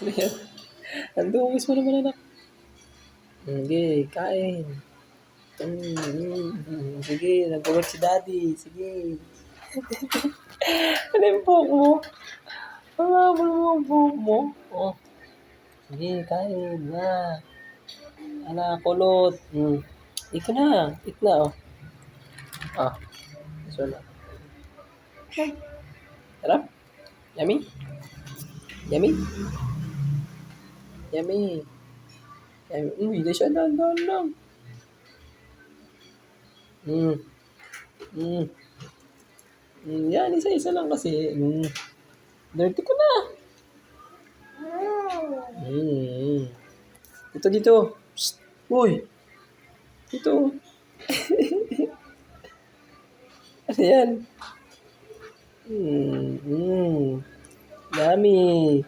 Ano yan? Ang dungis mo naman, anak. Sige, kain. Sige, nag-work si daddy. Sige. Ano yung buhok mo? Ang habol mo ang buhok mo. Oh, sige, kain na. Anak, kulot. Eat ka na. Eat na, oh. Ah, this one. Sarap? Yummy? Yummy? Yummy. Uy, hindi siya. Dahan-dahan lang. Mm. Mm. Yan, isa-isa lang kasi. Dirty ka na. Dito, dito. Psst. Uy, dito. Ano yan? Yummy.